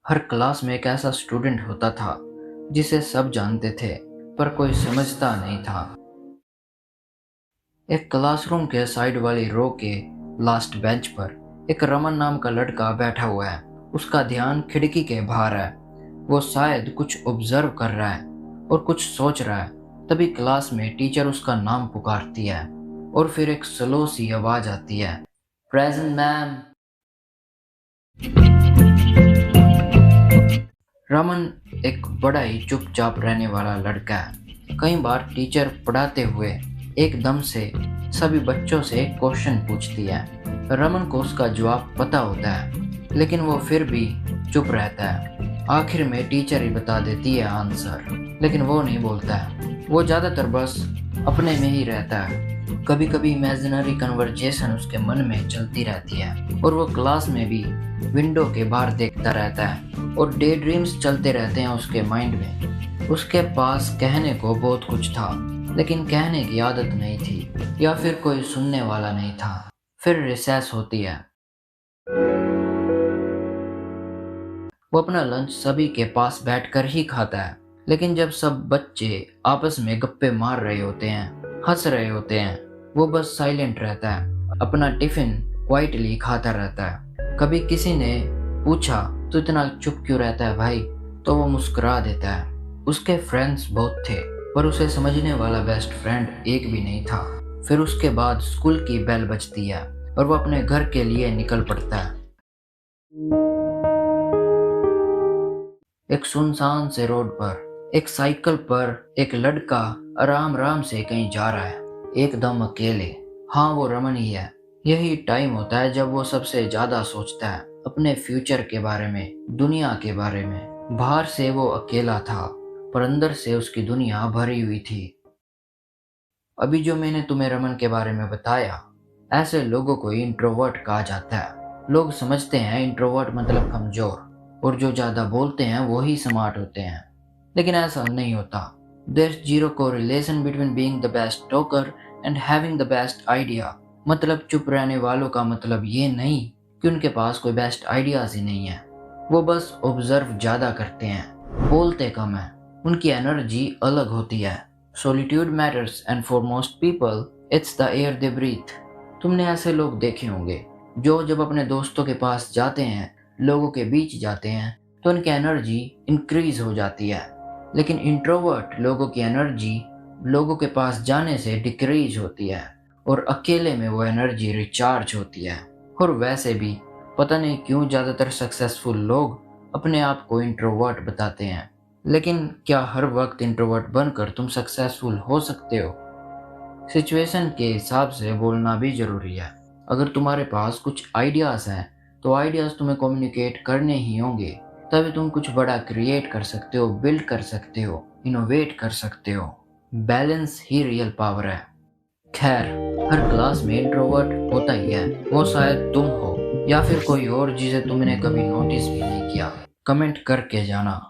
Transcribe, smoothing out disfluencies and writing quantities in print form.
हर class में एक ऐसा स्टूडेंट होता था जिसे सब जानते थे पर कोई समझता नहीं था। एक क्लासरूम के साइड वाली रो के लास्ट बेंच पर एक रमन नाम का लड़का बैठा हुआ है। उसका ध्यान खिड़की के बाहर है। वो शायद कुछ ऑब्जर्व कर रहा है और कुछ सोच रहा है। तभी क्लास में टीचर उसका नाम पुकारती है और फिर एक स्लो सी आवाज आती है, प्रेजेंट मैम। रमन एक बड़ा ही चुपचाप रहने वाला लड़का है। कई बार टीचर पढ़ाते हुए एकदम से सभी बच्चों से क्वेश्चन पूछती है। रमन को उसका जवाब पता होता है लेकिन वो फिर भी चुप रहता है। आखिर में टीचर ही बता देती है आंसर, लेकिन वो नहीं बोलता है। वो ज़्यादातर बस अपने में ही रहता है। कभी कभी इमेजिनरी कन्वर्जेशन उसके मन में चलती रहती है और वो क्लास में भी विंडो के बाहर देखता रहता है और डे ड्रीम्स चलते रहते हैं उसके माइंड में। उसके पास कहने को बहुत कुछ था लेकिन कहने की आदत नहीं थी या फिर कोई सुनने वाला नहीं था। फिर रिसेस होती है। वो अपना लंच सभी के पास बैठकर ही खाता है, लेकिन जब सब बच्चे आपस में गप्पे मार रहे होते हैं, हंस रहे होते हैं, वो बस साइलेंट रहता है, अपना टिफिन क्वाइटली खाता रहता है। कभी किसी ने पूछा, तो इतना चुप क्यों रहता है भाई? तो वो मुस्कुरा देता है। उसके फ्रेंड्स बहुत थे पर उसे समझने वाला बेस्ट फ्रेंड एक भी नहीं था। फिर उसके बाद स्कूल की बेल बजती है और वो अपने घर के लिए निकल पड़ता है। एक सुनसान से रोड पर एक साइकिल पर एक लड़का आराम आराम से कहीं जा रहा है, एकदम अकेले। हाँ, वो रमन ही है। यही टाइम होता है जब वो सबसे ज्यादा सोचता है, अपने फ्यूचर के बारे में, दुनिया के बारे में। बाहर से वो अकेला था पर अंदर से उसकी दुनिया भरी हुई थी। अभी जो मैंने तुम्हें रमन के बारे में बताया, ऐसे लोगों को इंट्रोवर्ट कहा जाता है। लोग समझते हैं इंट्रोवर्ट मतलब कमजोर और जो ज्यादा बोलते हैं वो ही स्मार्ट होते हैं, लेकिन ऐसा नहीं होता। There zero correlation between being the best talker and having the best idea. मतलब चुप रहने वालों का मतलब ये नहीं कि उनके पास कोई बेस्ट आइडियाज ही नहीं है। वो बस ऑब्जर्व ज्यादा करते हैं, बोलते कम है, उनकी एनर्जी अलग होती है। Solitude matters and for most people it's the air they breathe। तुमने ऐसे लोग देखे होंगे जो जब अपने दोस्तों के पास जाते हैं, लोगों के बीच जाते हैं, तो उनकी एनर्जी इंक्रीज हो जाती है। लेकिन इंट्रोवर्ट लोगों की एनर्जी लोगों के पास जाने से डिक्रीज होती है और अकेले में वो एनर्जी रिचार्ज होती है। और वैसे भी पता नहीं क्यों ज़्यादातर सक्सेसफुल लोग अपने आप को इंट्रोवर्ट बताते हैं, लेकिन क्या हर वक्त इंट्रोवर्ट बनकर तुम सक्सेसफुल हो सकते हो? सिचुएशन के हिसाब से बोलना भी जरूरी है। अगर तुम्हारे पास कुछ आइडियाज हैं तो आइडियाज तुम्हें कम्युनिकेट करने ही होंगे, तभी तुम कुछ बड़ा क्रिएट कर सकते हो, बिल्ड कर सकते हो, इनोवेट कर सकते हो। बैलेंस ही रियल पावर है। खैर, हर क्लास में इंट्रोवर्ट होता ही है। वो शायद तुम हो या फिर कोई और जिसे तुमने कभी नोटिस भी नहीं किया। कमेंट करके जाना।